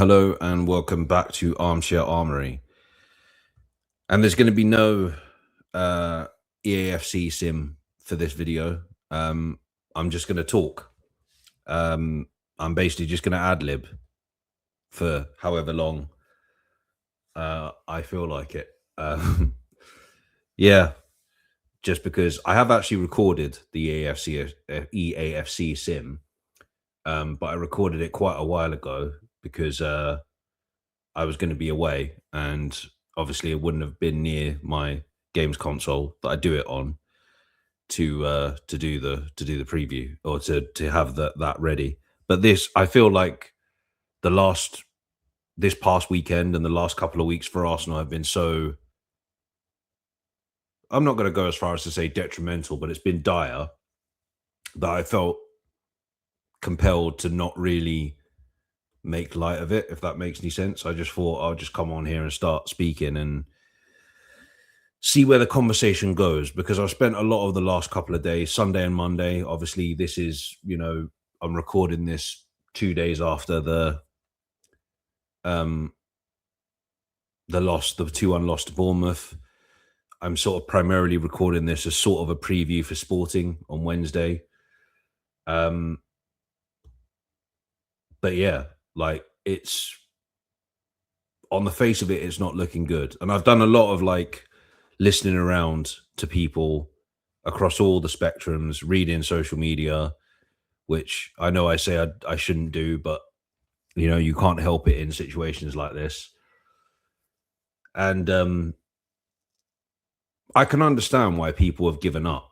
Hello and welcome back to Armchair Armory. And there's going to be no EAFC sim for this video. I'm just going to talk. I'm basically just going to ad lib for however long I feel like it. Yeah, just because I have actually recorded the EAFC sim, but I recorded it quite a while ago because I was going to be away, and obviously it wouldn't have been near my games console that I do it on to do the preview or to have that ready. But this, I feel like this past weekend and the last couple of weeks for Arsenal have been so. I'm not going to go as far as to say detrimental, but it's been dire that I felt compelled to not really make light of it, if that makes any sense. I just thought I'll just come on here and start speaking and see where the conversation goes, because I've spent a lot of the last couple of days, Sunday and Monday. Obviously, this is, I'm recording this 2 days after the 2-1 loss to Bournemouth. I'm sort of primarily recording this as sort of a preview for Sporting on Wednesday. But yeah, like, it's on the face of it, it's not looking good. And I've done a lot of listening around to people across all the spectrums, reading social media, which I know I say I shouldn't do, but you can't help it in situations like this. And I can understand why people have given up,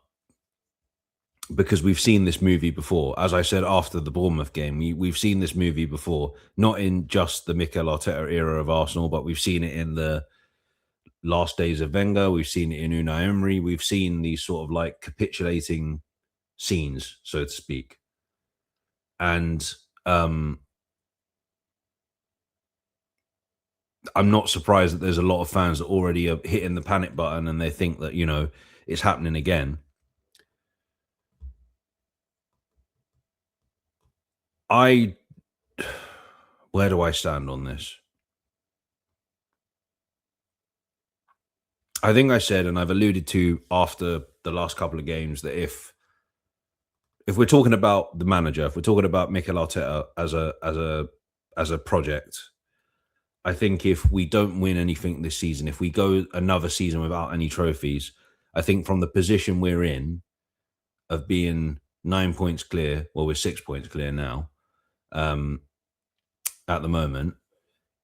because we've seen this movie before. As I said after the Bournemouth game, we've seen this movie before, not in just the Mikel Arteta era of Arsenal, but we've seen it in the last days of Wenger. We've seen it in Unai Emery. We've seen these sort of capitulating scenes, so to speak. And I'm not surprised that there's a lot of fans that already are hitting the panic button and they think that, it's happening again. Where do I stand on this? I think I said, and I've alluded to after the last couple of games, that if we're talking about the manager, if we're talking about Mikel Arteta as a project, I think if we don't win anything this season, if we go another season without any trophies, I think from the position we're in of being 9 points clear, well, we're 6 points clear now, at the moment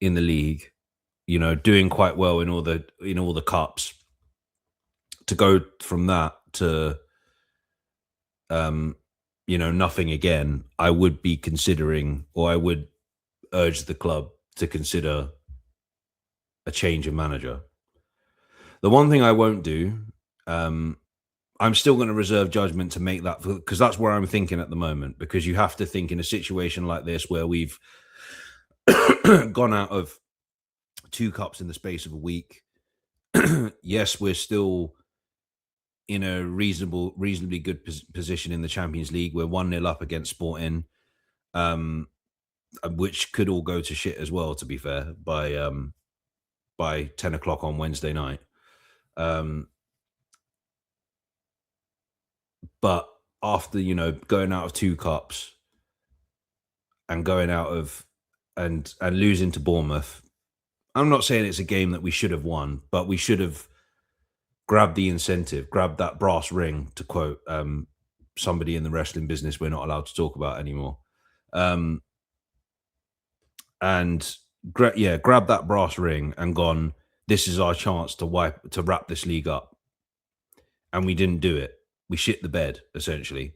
in the league, doing quite well in all the cups, to go from that to nothing again, I would be considering, or I would urge the club to consider a change of manager. The one thing I won't do, I'm still going to reserve judgment to make that, because that's where I'm thinking at the moment, because you have to think in a situation like this where we've gone out of 2 cups in the space of a week. Yes, we're still in a reasonably good position in the Champions League. We're 1-0 up against Sporting, which could all go to shit as well, to be fair, by 10 o'clock on Wednesday night. But after, going out of 2 cups and going out of and losing to Bournemouth, I'm not saying it's a game that we should have won, but we should have grabbed the incentive, grabbed that brass ring, to quote somebody in the wrestling business we're not allowed to talk about anymore. And grab that brass ring and gone, this is our chance to wrap this league up. And we didn't do it. We shit the bed, essentially.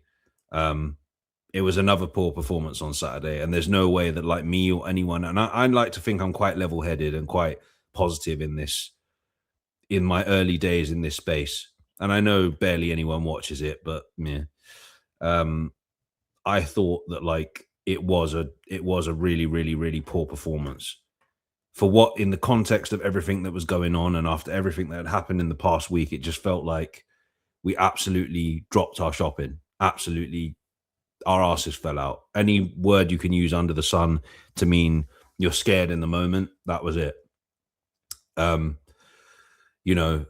It was another poor performance on Saturday, and there's no way that me or anyone, and I like to think I'm quite level-headed and quite positive in my early days in this space. And I know barely anyone watches it, but yeah. I thought that it was a really, really, really poor performance for what, in the context of everything that was going on and after everything that had happened in the past week, it just felt like we absolutely dropped our shopping. Absolutely, our asses fell out. Any word you can use under the sun to mean, You're scared in the moment. That was it. Um, the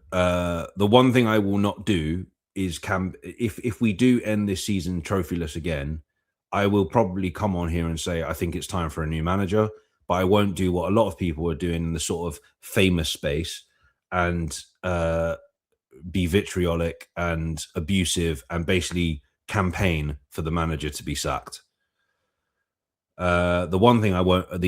one thing I will not do is if we do end this season trophyless again, I will probably come on here and say I think it's time for a new manager, but I won't do what a lot of people are doing in the sort of famous space and be vitriolic and abusive and basically campaign for the manager to be sacked. The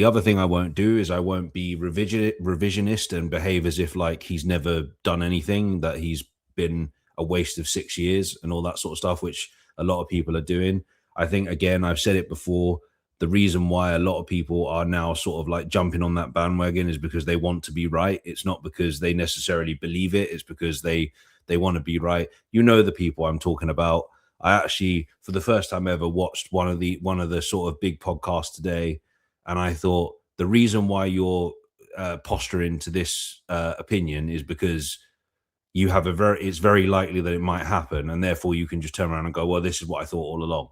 other thing I won't do is I won't be revisionist and behave as if like he's never done anything, that he's been a waste of 6 years and all that sort of stuff, which a lot of people are doing. I think, again, I've said it before, the reason why a lot of people are now sort of like jumping on that bandwagon is because they want to be right. It's not because they necessarily believe it. It's because they want to be right. You know the people I'm talking about. I actually, for the first time ever, watched one of the sort of big podcasts today, and I thought the reason why you're posturing to this opinion is because you have it's very likely that it might happen, and therefore you can just turn around and go, well, this is what I thought all along.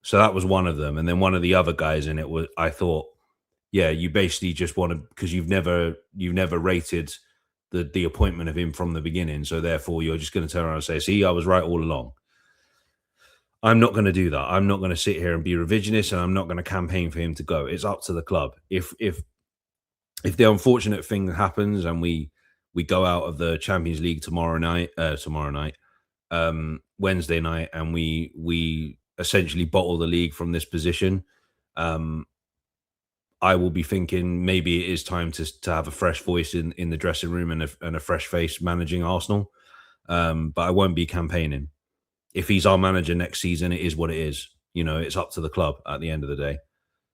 So that was one of them, and then one of the other guys in it was, I thought, yeah, you basically just want to, because you've never rated the appointment of him from the beginning, so therefore you're just going to turn around and say, see, I was right all along. I'm not going to do that. I'm not going to sit here and be revisionist, and I'm not going to campaign for him to go. It's up to the club. If the unfortunate thing happens and we go out of the Champions League tomorrow night, Wednesday night, and we essentially bottle the league from this position, I will be thinking maybe it is time to have a fresh voice in the dressing room and a fresh face managing Arsenal. But I won't be campaigning. If he's our manager next season, it is what it is. It's up to the club at the end of the day.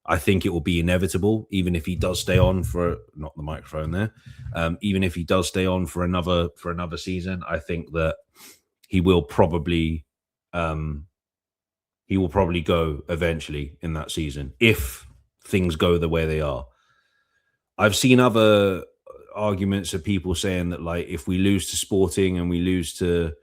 I think it will be inevitable, even if he does stay on for, not the microphone there, even if he does stay on for another season. I think that he will probably go eventually in that season if things go the way they are. I've seen other arguments of people saying that, like, if we lose to Sporting and we lose to,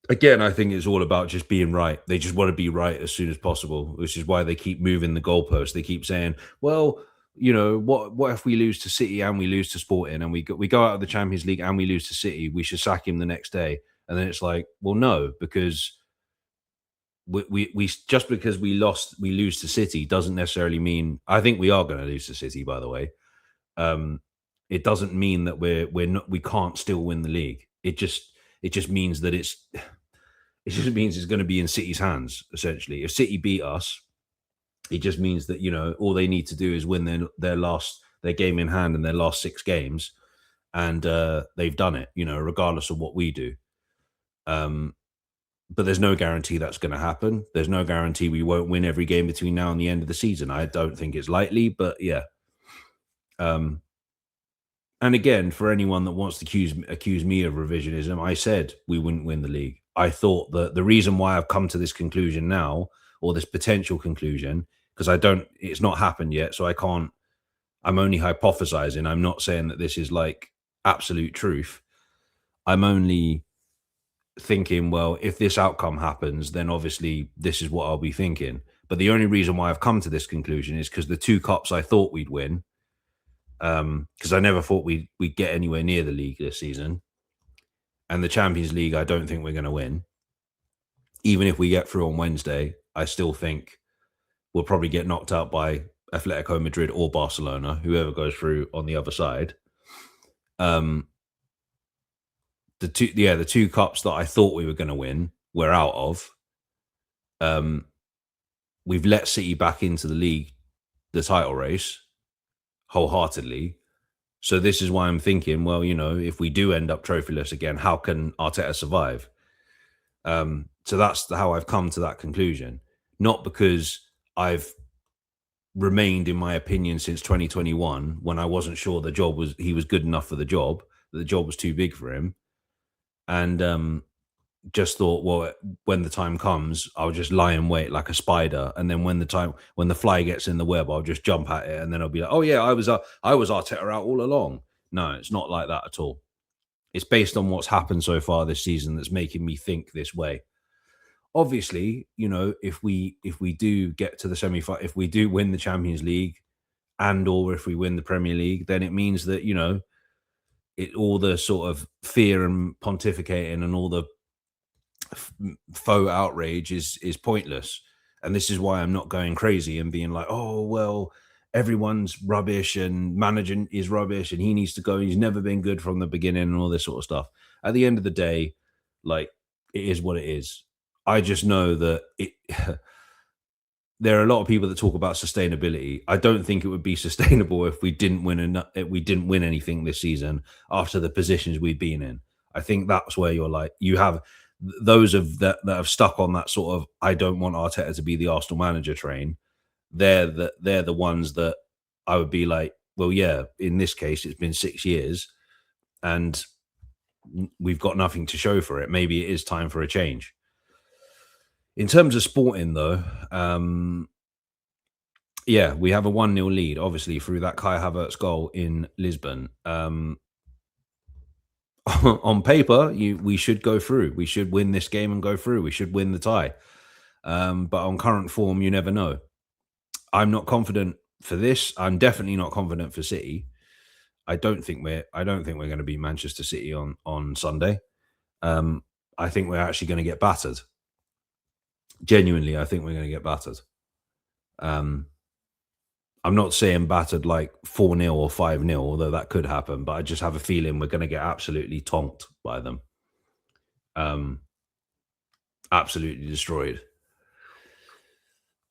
again, I think it's all about just being right. They just want to be right as soon as possible, which is why they keep moving the goalposts. They keep saying, well, what if we lose to City and we lose to Sporting and we go out of the Champions League and we lose to City? We should sack him the next day. And then it's like, well, no, because we just because we lose to City doesn't necessarily mean, I think we are going to lose to City, by the way. It doesn't mean that we can't still win the league. It just means that it just means it's going to be in City's hands, essentially. If City beat us, it just means that, all they need to do is win their game in hand in their last 6 games, and they've done it, regardless of what we do. But there's no guarantee that's going to happen. There's no guarantee we won't win every game between now and the end of the season. I don't think it's likely, but yeah. And again, for anyone that wants to accuse me of revisionism, I said we wouldn't win the league. I thought that the reason why I've come to this conclusion now, or this potential conclusion, because it's not happened yet, so I'm only hypothesizing. I'm not saying that this is like absolute truth. I'm only thinking, well, if this outcome happens, then obviously this is what I'll be thinking. But the only reason why I've come to this conclusion is because the 2 cups I thought we'd win, because I never thought we'd get anywhere near the league this season, and the Champions League I don't think we're going to win. Even if we get through on Wednesday, I still think we'll probably get knocked out by Atletico Madrid or Barcelona, whoever goes through on the other side. The 2 cups that I thought we were going to win, we're out of. We've let City back into the league, the title race, wholeheartedly. So this is why I'm thinking, well, if we do end up trophyless again, how can Arteta survive? So that's how I've come to that conclusion. Not because I've remained in my opinion since 2021, when I wasn't sure he was good enough for the job, that the job was too big for him. And just thought, well, when the time comes, I'll just lie in wait like a spider, and then when the fly gets in the web, I'll just jump at it, and then I'll be like, oh yeah, I was Arteta out all along. No, it's not like that at all. It's based on what's happened so far this season that's making me think this way. Obviously, if we do get to the semi-final, if we do win the Champions League, and or if we win the Premier League, then it means that it all the sort of fear and pontificating and all the faux outrage is pointless. And this is why I'm not going crazy and being like, oh well, everyone's rubbish and managing is rubbish and he needs to go. He's never been good from the beginning and all this sort of stuff. At the end of the day, like, it is what it is. I just know that it there are a lot of people that talk about sustainability. I don't think it would be sustainable if we didn't win if we didn't win anything this season after the positions we've been in. I think that's where you're like, you have those of that have stuck on that sort of, I don't want Arteta to be the Arsenal manager train. They're the ones that I would be like, well, yeah, in this case, it's been 6 years and we've got nothing to show for it. Maybe it is time for a change. In terms of sporting, though, yeah, we have a 1-0 lead, obviously, through that Kai Havertz goal in Lisbon. On paper, we should go through. We should win this game and go through. We should win the tie. But on current form, you never know. I'm not confident for this. I'm definitely not confident for City. I don't think we're going to beat Manchester City on Sunday. I think we're actually going to get battered. Genuinely, I think we're going to get battered. I'm not saying battered like 4-0 or 5-0, although that could happen, but I just have a feeling we're going to get absolutely tonked by them. Absolutely destroyed.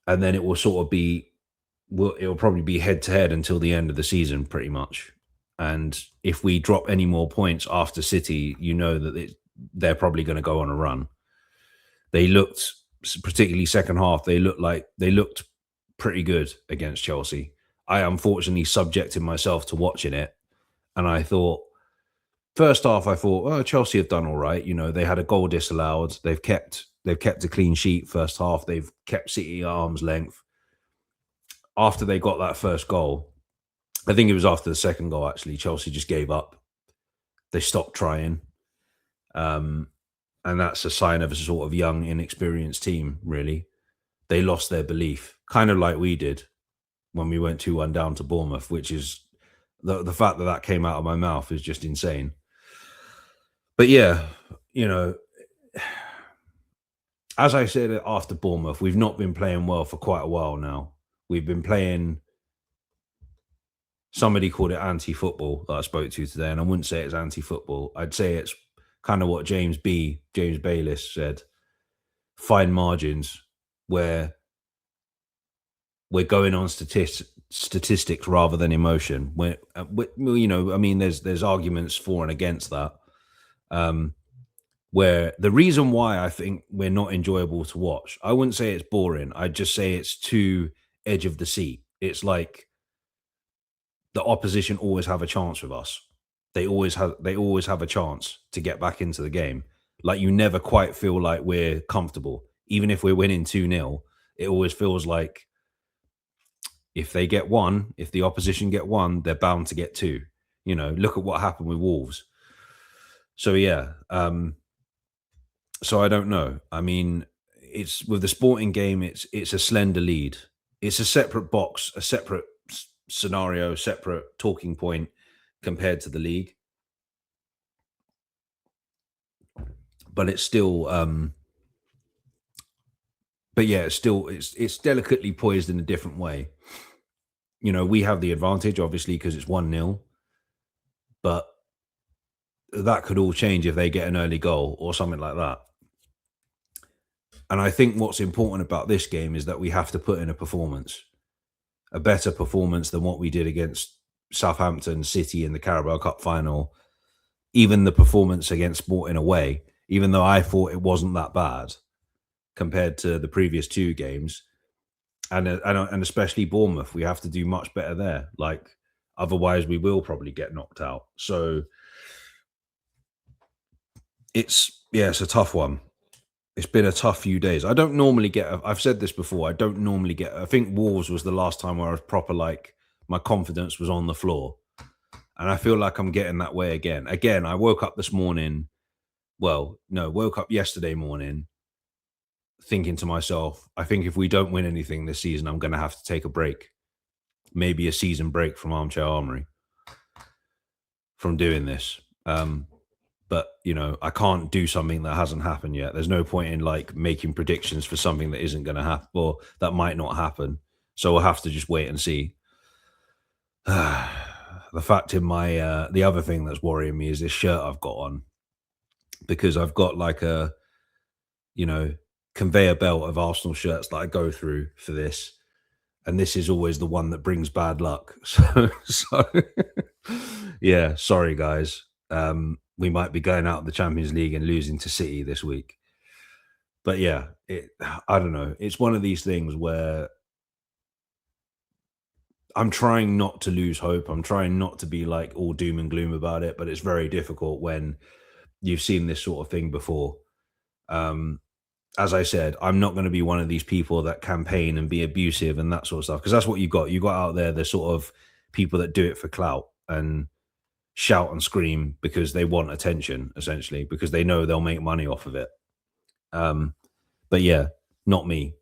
And then it will sort of be, it'll probably be head to head until the end of the season, pretty much. And if we drop any more points after City, you know that they're probably going to go on a run. They looked, particularly second half, they looked pretty good against Chelsea. I unfortunately subjected myself to watching it, and I thought, first half, I thought, oh, Chelsea have done all right. They had a goal disallowed. They've kept a clean sheet first half. They've kept City at arm's length. After they got that first goal, I think it was after the second goal, actually, Chelsea just gave up. They stopped trying. And that's a sign of a sort of young, inexperienced team, really. They lost their belief, kind of like we did when we went 2-1 down to Bournemouth, which is the fact that came out of my mouth is just insane. But yeah, as I said after Bournemouth, we've not been playing well for quite a while now. We've been playing, somebody called it anti-football that I spoke to today, and I wouldn't say it's anti-football. I'd say it's kind of what James Bayliss said, fine margins, where we're going on statistics rather than emotion. There's arguments for and against that. Where the reason why I think we're not enjoyable to watch, I wouldn't say it's boring. I'd just say it's too edge of the seat. It's like the opposition always have a chance with us. They always have a chance to get back into the game. Like, you never quite feel like we're comfortable. Even if we're winning 2-0, it always feels like if the opposition get one, they're bound to get two. Look at what happened with Wolves. So yeah, so I don't know. I mean, it's with the sporting game, it's a slender lead. It's a separate box, a separate scenario, separate talking point compared to the league. But it's still but yeah, it's delicately poised in a different way. We have the advantage, obviously, because it's 1-0, but that could all change if they get an early goal or something like that. And I think what's important about this game is that we have to put in a better performance than what we did against Southampton, City in the Carabao Cup final. Even the performance against Sporting away, even though I thought it wasn't that bad compared to the previous two games, and especially Bournemouth, we have to do much better there. Like, otherwise we will probably get knocked out. So it's a tough one. It's been a tough few days. I don't normally get, I've said this before, I think Wolves was the last time where I was proper, like, my confidence was on the floor. And I feel like I'm getting that way again. I woke up yesterday morning thinking to myself, I think if we don't win anything this season, I'm going to have to take a break, maybe a season break from Armchair Armory, from doing this. But I can't do something that hasn't happened yet. There's no point in like making predictions for something that isn't going to happen or that might not happen. So we'll have to just wait and see. The fact in my the other thing that's worrying me is this shirt I've got on, because I've got like a you know conveyor belt of Arsenal shirts that I go through for this, and this is always the one that brings bad luck. So yeah, sorry guys. We might be going out of the Champions League and losing to City this week. But yeah, I don't know. It's one of these things where I'm trying not to lose hope. I'm trying not to be like all doom and gloom about it, but it's very difficult when you've seen this sort of thing before. Um, as I said, I'm not going to be one of these people that campaign and be abusive and that sort of stuff, because that's what you got. You got out there the sort of people that do it for clout and shout and scream because they want attention, essentially, because they know they'll make money off of it. Um, but yeah, not me.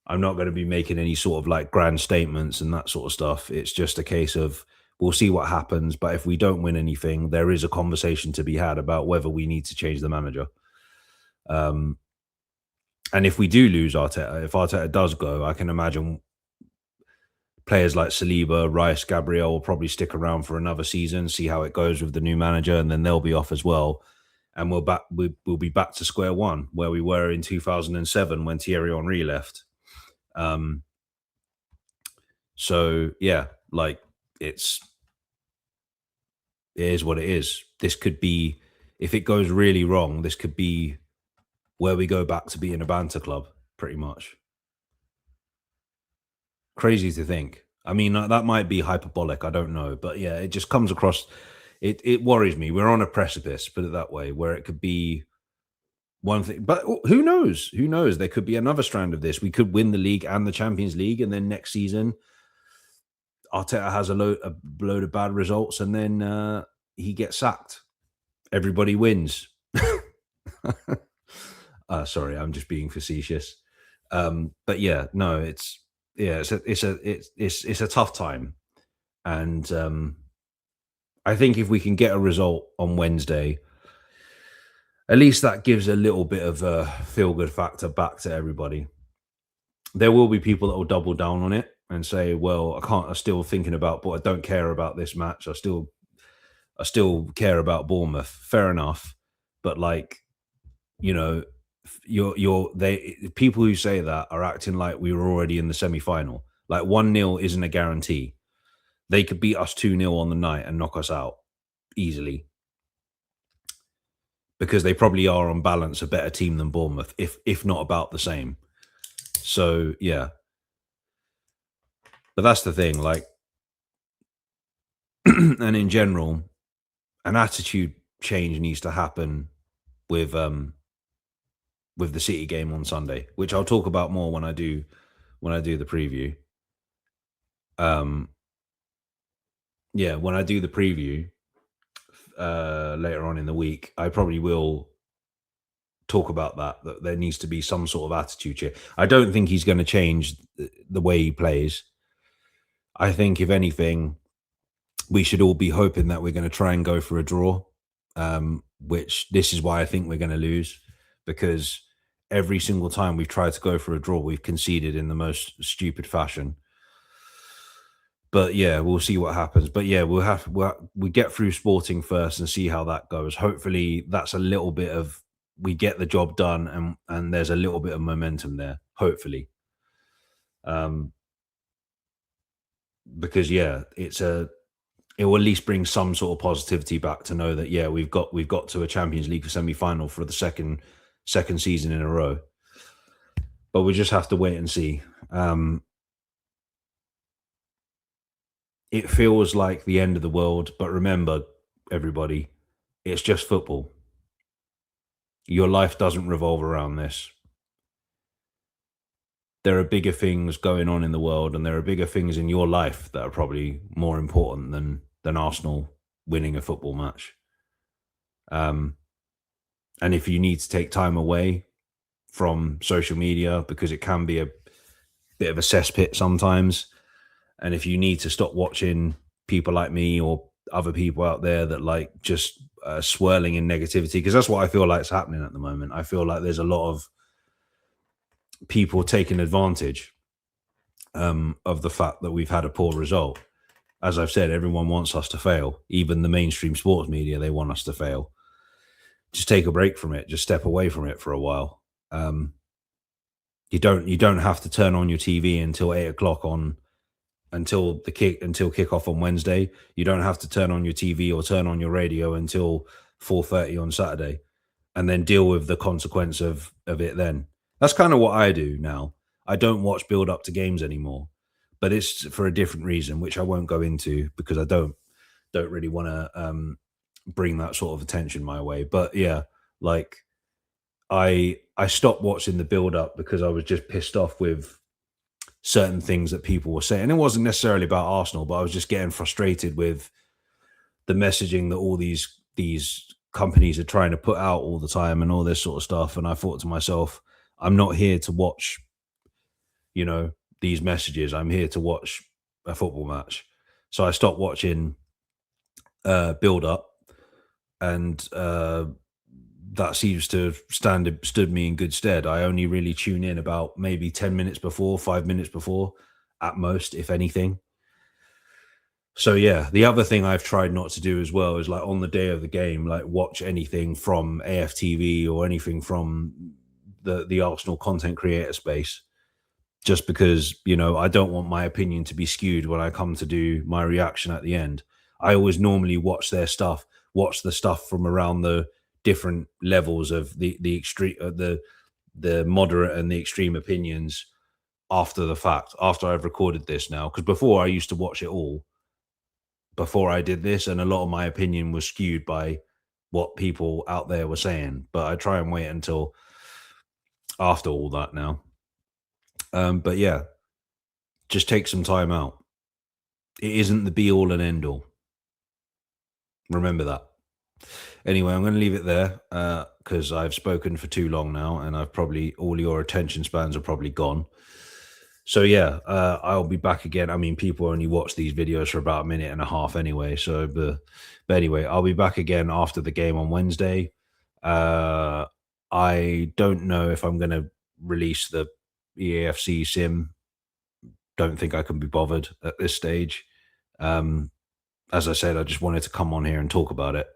I'm not going to be making any sort of like grand statements and that sort of stuff. It's just a case of we'll see what happens. But if we don't win anything, there is a conversation to be had about whether we need to change the manager. Um, and if we do lose Arteta, if Arteta does go, I can imagine players like Saliba, Rice, Gabriel will probably stick around for another season, see how it goes with the new manager, and then they'll be off as well. And we'll be back to square one where we were in 2007 when Thierry Henry left. Um, so yeah, like it is what it is. This could be, if it goes really wrong, this could be where we go back to being a banter club, pretty much. Crazy to think. I mean, that might be hyperbolic. I don't know, but yeah, it just comes across. It worries me. We're on a precipice, put it that way, where it could be one thing. But who knows? Who knows? There could be another strand of this. We could win the league and the Champions League, and then next season, Arteta has a load of bad results, and then he gets sacked. Everybody wins. Sorry, I'm just being facetious. But yeah, no, it's a tough time, and I think if we can get a result on Wednesday, at least that gives a little bit of a feel good factor back to everybody. There will be people that will double down on it and say, "Well, I'm still thinking about, but I don't care about this match. I still care about Bournemouth." Fair enough, but like, you know, people who say that are acting like we were already in the semi-final. Like 1-0 isn't a guarantee. They could beat us 2-0 on the night and knock us out easily, because they probably are on balance a better team than Bournemouth, if not about the same. So yeah, but that's the thing. Like, and in general, an attitude change needs to happen with the City game on Sunday, which I'll talk about more when I do the preview. Yeah, when I do the preview later on in the week, I probably will talk about that there needs to be some sort of attitude change. I don't think he's going to change the way he plays. I think if anything, we should all be hoping that we're going to try and go for a draw, which this is why I think we're going to lose, because every single time we've tried to go for a draw, we've conceded in the most stupid fashion. But yeah, we'll see what happens. But yeah, we get through Sporting first and see how that goes. Hopefully, that's a little bit of, we get the job done, and there's a little bit of momentum there. Hopefully, because yeah, it will at least bring some sort of positivity back to know that yeah, we've got to a Champions League semi-final for the second season in a row. But we just have to wait and see. It feels like the end of the world, but remember, everybody, it's just football. Your life doesn't revolve around this. There are bigger things going on in the world, and there are bigger things in your life that are probably more important than Arsenal winning a football match. And if you need to take time away, from social media, because it can be a bit of a cesspit sometimes. And if you need to stop watching people like me or other people out there that like just swirling in negativity, because that's what I feel like is happening at the moment. I feel like there's a lot of people taking advantage of the fact that we've had a poor result. As I've said, everyone wants us to fail. Even the mainstream sports media, they want us to fail. Just take a break from it. Just step away from it for a while. You don't have to turn on your TV until 8 o'clock until kickoff on Wednesday. You don't have to turn on your TV or turn on your radio until 4:30 on Saturday, and then deal with the consequence of it then. That's kind of what I do now. I don't watch build up to games anymore, but it's for a different reason, which I won't go into because I don't really want to bring that sort of attention my way. But yeah, like I stopped watching the build up because I was just pissed off with certain things that people were saying. And it wasn't necessarily about Arsenal, but I was just getting frustrated with the messaging that all these companies are trying to put out all the time and all this sort of stuff. And I thought to myself, I'm not here to watch, these messages. I'm here to watch a football match. So I stopped watching build up, and that seems to have stood me in good stead. I only really tune in about maybe 10 minutes before, 5 minutes before, at most, if anything. So yeah, the other thing I've tried not to do as well is like on the day of the game, like watch anything from AFTV or anything from the Arsenal content creator space, just because I don't want my opinion to be skewed when I come to do my reaction at the end. I always normally watch their stuff, watch the stuff from around the different levels of the extreme, the moderate and the extreme opinions after the fact, after I've recorded this now. Because before I used to watch it all before I did this, and a lot of my opinion was skewed by what people out there were saying. But I try and wait until after all that now. But yeah, just take some time out. It isn't the be all and end all. Remember that. Anyway, I'm going to leave it there because I've spoken for too long now, and I've probably all your attention spans are probably gone. So yeah, I'll be back again. I mean, people only watch these videos for about a minute and a half anyway. So, but anyway, I'll be back again after the game on Wednesday. I don't know if I'm going to release the EAFC sim. Don't think I can be bothered at this stage. As I said, I just wanted to come on here and talk about it,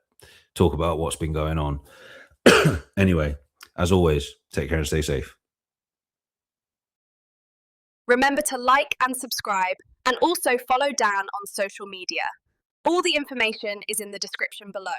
talk about what's been going on. Anyway, as always, take care and stay safe. Remember to like and subscribe, and also follow Dan on social media. All the information is in the description below.